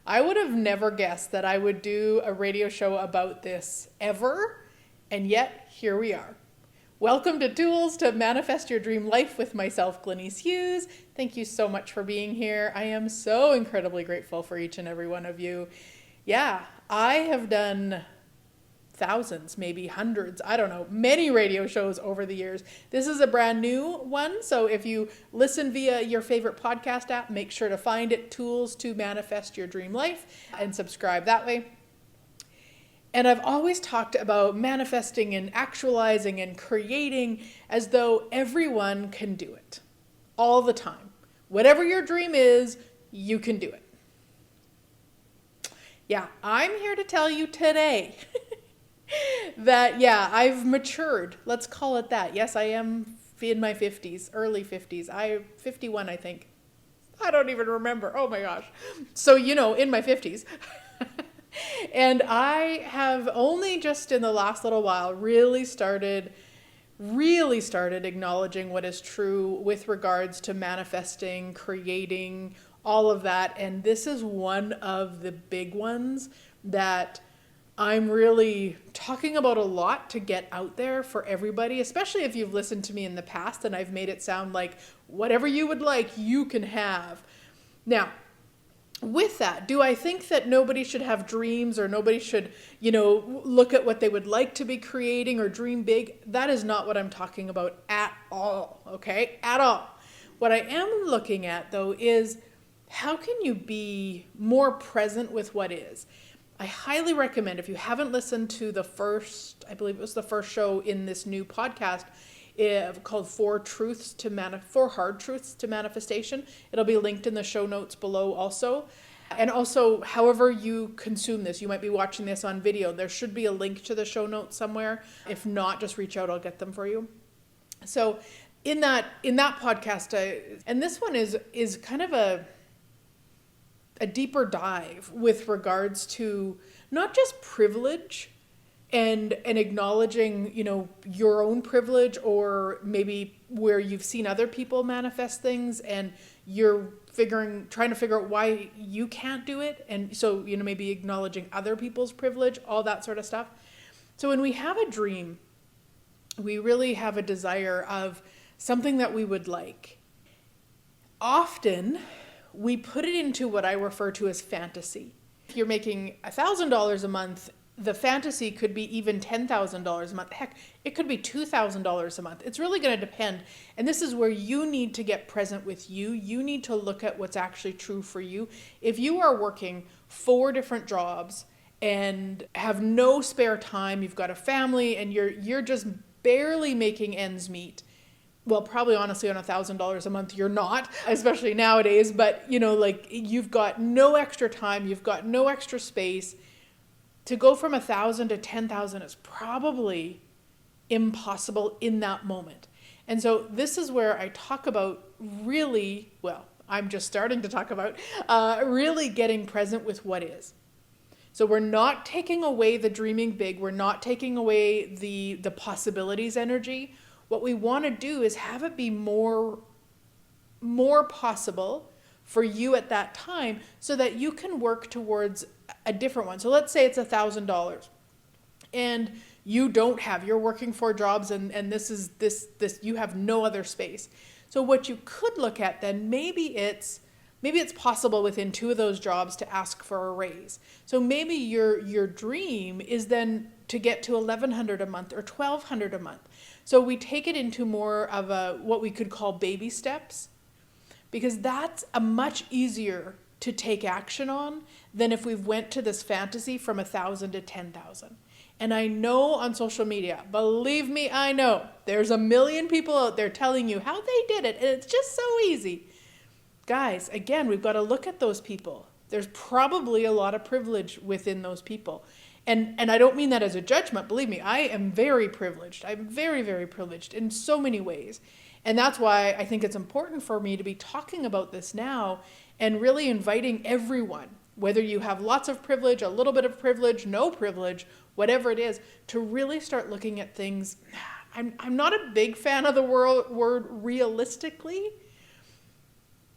I would have never guessed that I would do a radio show about this ever, and yet here we are. Welcome to Tools to Manifest Your Dream Life with myself, Glenyce Hughes. Thank you so much for being here. I am so incredibly grateful for each and every one of you. Yeah, I have done thousands, maybe hundreds, I don't know, many radio shows over the years. This is a brand new one, so if you listen via your favorite podcast app, make sure to find it, Tools to Manifest Your Dream Life, and subscribe that way. And I've always talked about manifesting and actualizing and creating as though everyone can do it all the time. Whatever your dream is, you can do it. Yeah, I'm here to tell you today that, I've matured. Let's call it that. Yes, I am in my 50s, early 50s. I'm 51, I think. I don't even remember. Oh my gosh. So, in my 50s. And I have only just in the last little while really started acknowledging what is true with regards to manifesting, creating, all of that. And this is one of the big ones that I'm really talking about a lot to get out there for everybody, especially if you've listened to me in the past and I've made it sound like whatever you would like, you can have. Now, with that, do I think that nobody should have dreams or nobody should, look at what they would like to be creating or dream big? That is not what I'm talking about at all, okay? At all. What I am looking at, though, is how can you be more present with what is? I highly recommend, if you haven't listened to the first, I believe it was the first show in this new podcast, called Four Hard Truths to Manifestation. It'll be linked in the show notes below also. And also, however you consume this, you might be watching this on video. There should be a link to the show notes somewhere. If not, just reach out. I'll get them for you. So in that podcast, and this one is kind of a deeper dive with regards to not just privilege, and acknowledging, your own privilege, or maybe where you've seen other people manifest things and you're trying to figure out why you can't do it. And so, maybe acknowledging other people's privilege, all that sort of stuff. So when we have a dream, we really have a desire of something that we would like. Often we put it into what I refer to as fantasy. If you're making $1,000 a month, the fantasy could be even $10,000 a month. Heck, it could be $2,000 a month. It's really going to depend. And this is where you need to get present with you. You need to look at what's actually true for you. If you are working 4 different jobs and have no spare time, you've got a family and you're just barely making ends meet. Well, probably honestly on $1,000 a month, you're not, especially nowadays, but you've got no extra time, you've got no extra space. To go from 1,000 to 10,000 is probably impossible in that moment. And so this is where I talk about I'm just starting to talk about really getting present with what is. So we're not taking away the dreaming big. We're not taking away the possibilities energy. What we want to do is have it be more possible for you at that time so that you can work towards a different one. So let's say it's $1,000 and you're working 4 jobs and this you have no other space. So what you could look at then, maybe it's possible within 2 of those jobs to ask for a raise. So maybe your dream is then to get to $1,100 a month or $1,200 a month. So we take it into more of what we could call baby steps, because that's a much easier to take action on than if we went to this fantasy from 1,000 to 10,000. And I know on social media, believe me, I know there's a million people out there telling you how they did it, and it's just so easy. Guys, again, we've got to look at those people. There's probably a lot of privilege within those people. And I don't mean that as a judgment. Believe me, I am very privileged. I'm very, very privileged in so many ways. And that's why I think it's important for me to be talking about this now and really inviting everyone, whether you have lots of privilege, a little bit of privilege, no privilege, whatever it is, to really start looking at things. I'm not a big fan of the word realistically,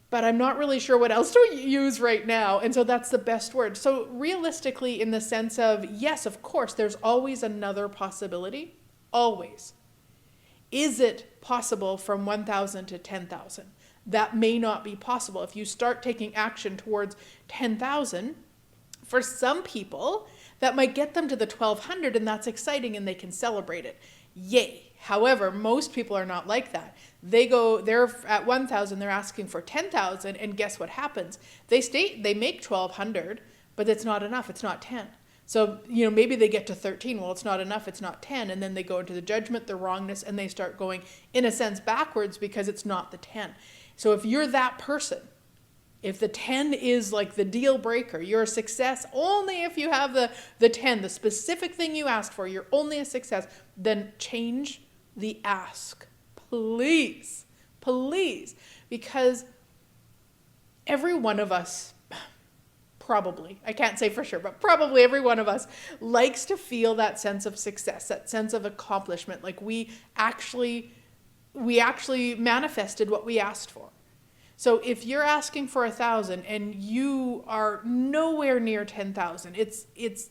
but I'm not really sure what else to use right now. And so that's the best word. So realistically, in the sense of, yes, of course, there's always another possibility. Always. Is it possible from 1,000 to 10,000? That may not be possible. If you start taking action towards 10,000, for some people, that might get them to the 1,200, and that's exciting and they can celebrate it. Yay. However, most people are not like that. They're at 1,000, they're asking for 10,000, and guess what happens? They make 1,200, but it's not enough. It's not 10. So, maybe they get to 13. Well, it's not enough. It's not 10. And then they go into the judgment, the wrongness, and they start going, in a sense, backwards because it's not the 10. So if you're that person, if the 10 is like the deal breaker, you're a success only if you have the 10, the specific thing you asked for, you're only a success, then change the ask. Please, please. Because every one of us, probably, I can't say for sure, but probably every one of us likes to feel that sense of success, that sense of accomplishment. Like we actually manifested what we asked for. So if you're asking for 1,000 and you are nowhere near 10,000, it's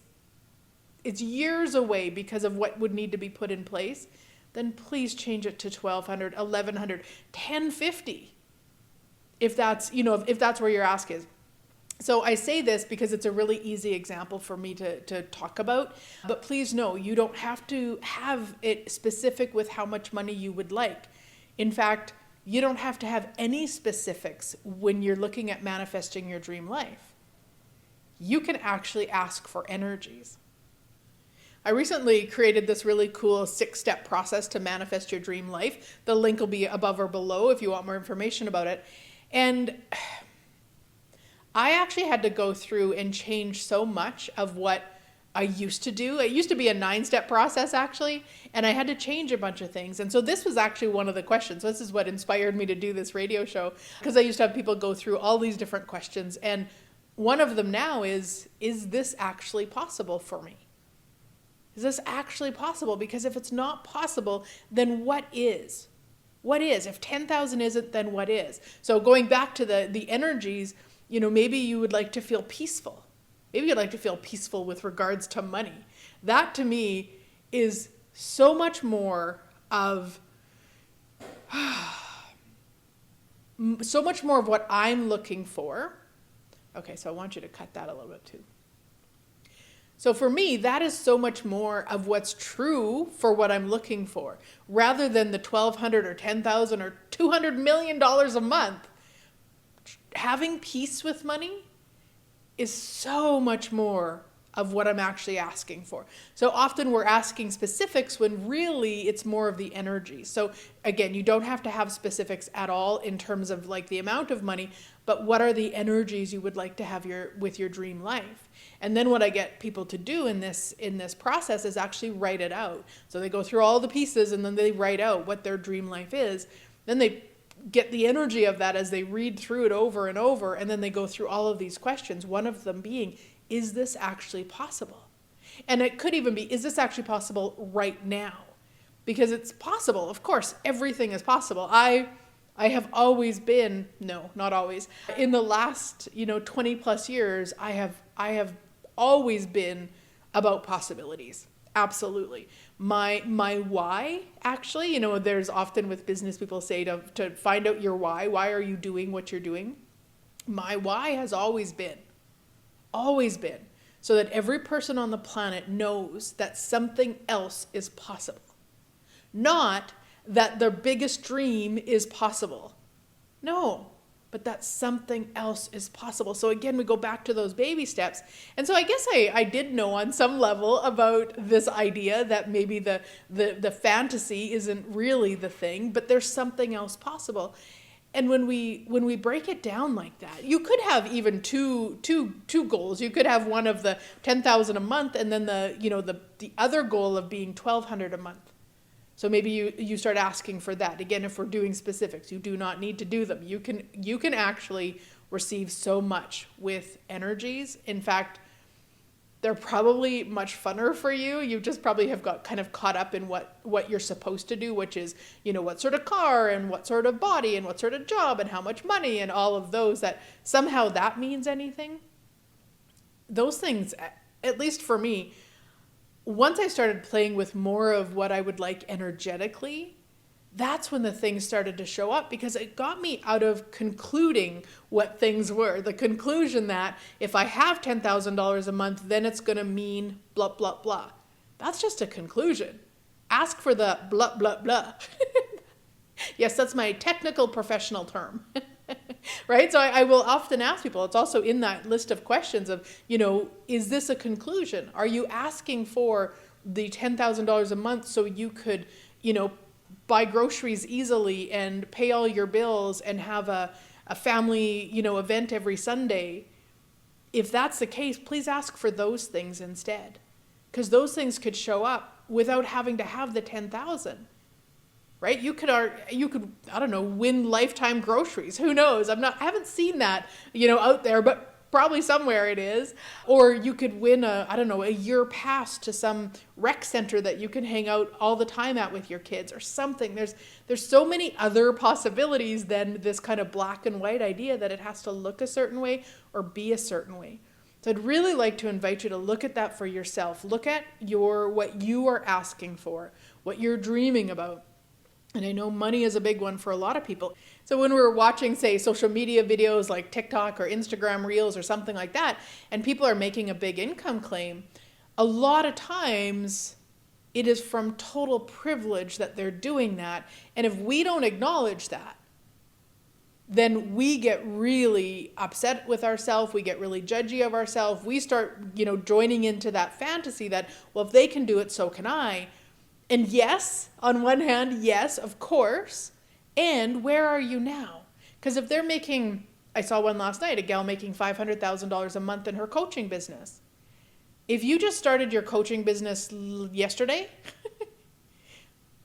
years away because of what would need to be put in place, then please change it to 1,200, 1,100, 1,050. If that's where your ask is. So I say this because it's a really easy example for me to talk about, but please know you don't have to have it specific with how much money you would like. In fact, you don't have to have any specifics when you're looking at manifesting your dream life. You can actually ask for energies. I recently created this really cool 6-step process to manifest your dream life. The link will be above or below if you want more information about it. And I actually had to go through and change so much of what I used to do. It used to be a 9-step process actually, and I had to change a bunch of things. And so this was actually one of the questions. This is what inspired me to do this radio show, because I used to have people go through all these different questions. And one of them now is this actually possible for me? Is this actually possible? Because if it's not possible, then what is? What is? If 10,000 isn't, then what is? So going back to the energies, maybe you would like to feel peaceful. Maybe you'd like to feel peaceful with regards to money. That to me is so much more of what I'm looking for. Okay, so I want you to cut that a little bit too. So for me, that is so much more of what's true for what I'm looking for, rather than the 1,200 or 10,000 or $200 million a month. Having peace with money is so much more of what I'm actually asking for. So often we're asking specifics when really it's more of the energy. So again, you don't have to have specifics at all in terms of like the amount of money, but what are the energies you would like to have with your dream life? And then what I get people to do in this process is actually write it out. So they go through all the pieces and then they write out what their dream life is. Then they get the energy of that as they read through it over and over, and then they go through all of these questions, one of them being, is this actually possible? And it could even be, is this actually possible right now? Because it's possible, of course, everything is possible. I have always been, no, not always, in the last 20 plus years, I have always been about possibilities. Absolutely. My why, actually, there's often with business people say to find out your why are you doing what you're doing? My why has always been, so that every person on the planet knows that something else is possible. Not that their biggest dream is possible. No, but that something else is possible. So again, we go back to those baby steps. And so I guess I did know on some level about this idea that maybe the fantasy isn't really the thing, but there's something else possible. And when we break it down like that, you could have even two goals. You could have one of the 10,000 a month, and then the other goal of being 1,200 a month. So maybe you start asking for that. Again, if we're doing specifics, you do not need to do them. You can actually receive so much with energies. In fact, They're probably much funner for you. You just probably have got kind of caught up in what you're supposed to do, which is, what sort of car and what sort of body and what sort of job and how much money and all of those, that somehow that means anything. Those things, at least for me, once I started playing with more of what I would like energetically, that's when the things started to show up, because it got me out of concluding what things were. The conclusion that if I have $10,000 a month, then it's going to mean blah, blah, blah. That's just a conclusion. Ask for the blah, blah, blah. Yes, that's my technical professional term. Right? So I will often ask people, it's also in that list of questions of, is this a conclusion? Are you asking for the $10,000 a month so you could, buy groceries easily and pay all your bills and have a family, event every Sunday? If that's the case, please ask for those things instead, because those things could show up without having to have the 10,000. Right? You could, I don't know, win lifetime groceries. Who knows? I haven't seen that, out there, but probably somewhere it is. Or you could win a year pass to some rec center that you can hang out all the time at with your kids or something. There's so many other possibilities than this kind of black and white idea that it has to look a certain way or be a certain way. So I'd really like to invite you to look at that for yourself. Look at what you are asking for, what you're dreaming about. And I know money is a big one for a lot of people. So when we're watching, say, social media videos like TikTok or Instagram Reels or something like that, and people are making a big income claim, a lot of times it is from total privilege that they're doing that. And if we don't acknowledge that, then we get really upset with ourselves. We get really judgy of ourselves. We start, joining into that fantasy that, well, if they can do it, so can I. And yes, on one hand, yes, of course. And where are you now? Because if they're making, I saw one last night, a gal making $500,000 a month in her coaching business. If you just started your coaching business yesterday,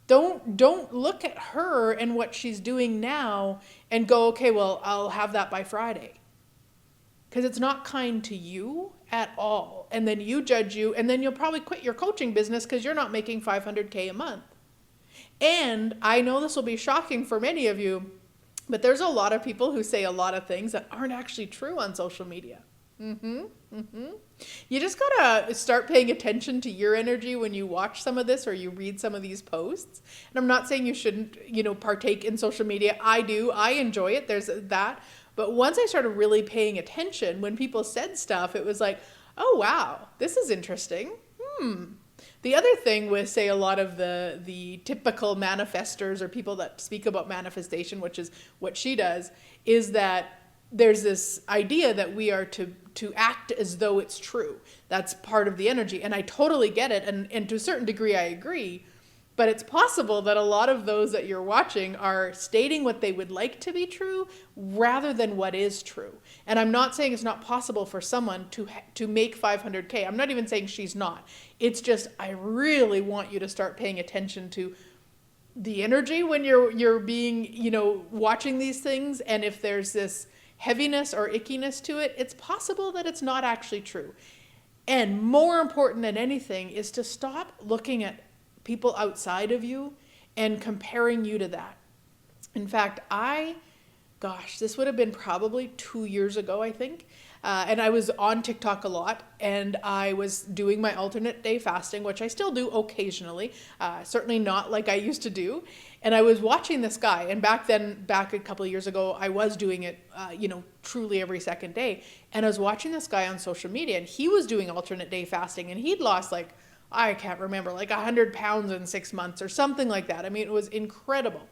don't look at her and what she's doing now and go, okay, well, I'll have that by Friday. Because it's not kind to you at all. And then you judge you, and then you'll probably quit your coaching business because you're not making $500K a month. And I know this will be shocking for many of you, but there's a lot of people who say a lot of things that aren't actually true on social media. You just gotta start paying attention to your energy when you watch some of this or you read some of these posts. And I'm not saying you shouldn't, partake in social media. I do. I enjoy it. There's that. But once I started really paying attention, when people said stuff, it was like, oh, wow, this is interesting. The other thing with, say, a lot of the typical manifestors or people that speak about manifestation, which is what she does, is that there's this idea that we are to act as though it's true. That's part of the energy. And I totally get it. And to a certain degree, I agree. But it's possible that a lot of those that you're watching are stating what they would like to be true rather than what is true. And I'm not saying it's not possible for someone to make $500K. I'm not even saying she's not. It's just I really want you to start paying attention to the energy when you're being, watching these things. And if there's this heaviness or ickiness to it, it's possible that it's not actually true. And more important than anything is to stop looking at people outside of you and comparing you to that. In fact, this would have been probably 2 years ago, I think. And I was on TikTok a lot, and I was doing my alternate day fasting, which I still do occasionally, certainly not like I used to do. And I was watching this guy, and back a couple of years ago, I was doing it, truly every second day. And I was watching this guy on social media, and he was doing alternate day fasting, and he'd lost I can't remember, 100 pounds in 6 months or something like that. I mean, it was incredible.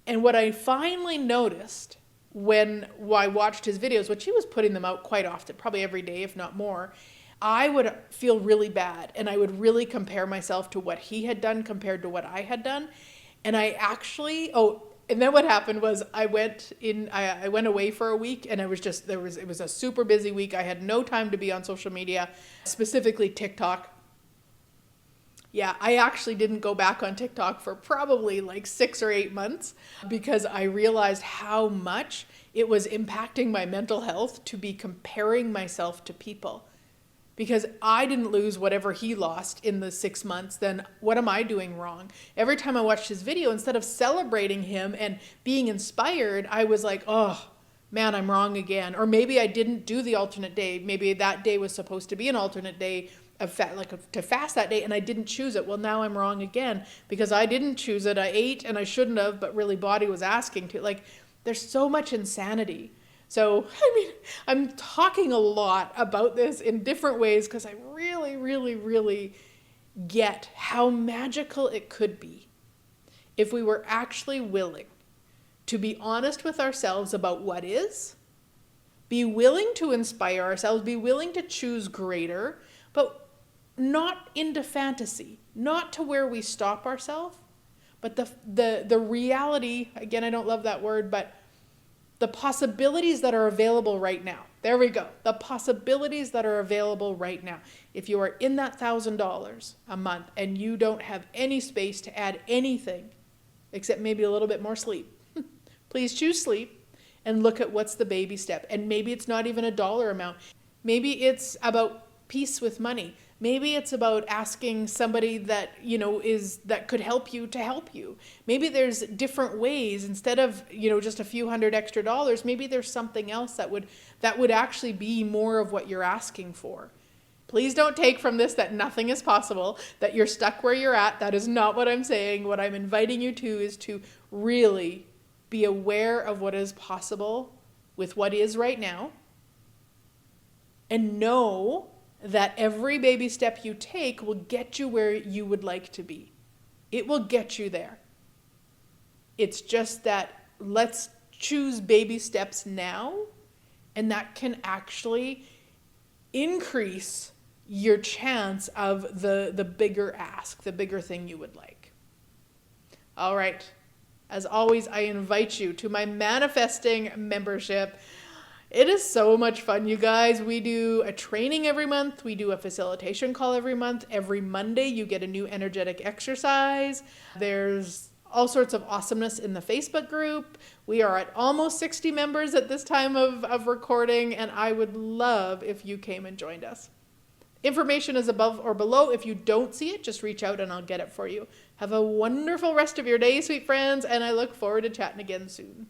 And what I finally noticed when I watched his videos, which he was putting them out quite often, probably every day, if not more, I would feel really bad. And I would really compare myself to what he had done compared to what I had done. And and then what happened was I went away for a week, and it was a super busy week. I had no time to be on social media, specifically TikTok. Yeah, I actually didn't go back on TikTok for probably 6 or 8 months because I realized how much it was impacting my mental health to be comparing myself to people. because I didn't lose whatever he lost in the 6 months, then what am I doing wrong? Every time I watched his video, instead of celebrating him and being inspired, I was like, oh, man, I'm wrong again. Or maybe I didn't do the alternate day. Maybe that day was supposed to be an alternate day of to fast that day, and I didn't choose it. Well, now I'm wrong again because I didn't choose it. I ate and I shouldn't have, but really body was asking to. Like, there's so much insanity. So, I mean, I'm talking a lot about this in different ways because I really, really, really get how magical it could be if we were actually willing to be honest with ourselves about what is, be willing to inspire ourselves, be willing to choose greater, but not into fantasy, not to where we stop ourselves, but the reality, again, I don't love that word, but the possibilities that are available right now. There we go. The possibilities that are available right now. If you are in that $1,000 a month and you don't have any space to add anything except maybe a little bit more sleep, please choose sleep and look at what's the baby step. And maybe it's not even a dollar amount. Maybe it's about peace with money. Maybe it's about asking somebody that, that could help you to help you. Maybe there's different ways instead of, just a few hundred extra dollars. Maybe there's something else that would actually be more of what you're asking for. Please don't take from this that nothing is possible, that you're stuck where you're at. That is not what I'm saying. What I'm inviting you to is to really be aware of what is possible with what is right now, and know that every baby step you take will get you where you would like to be. It will get you there. It's just that let's choose baby steps now, and that can actually increase your chance of the bigger ask, the bigger thing you would like. All right. As always, I invite you to my manifesting membership. It is so much fun, you guys. We do a training every month. We do a facilitation call every month. Every Monday, you get a new energetic exercise. There's all sorts of awesomeness in the Facebook group. We are at almost 60 members at this time of recording, and I would love if you came and joined us. Information is above or below. If you don't see it, just reach out and I'll get it for you. Have a wonderful rest of your day, sweet friends, and I look forward to chatting again soon.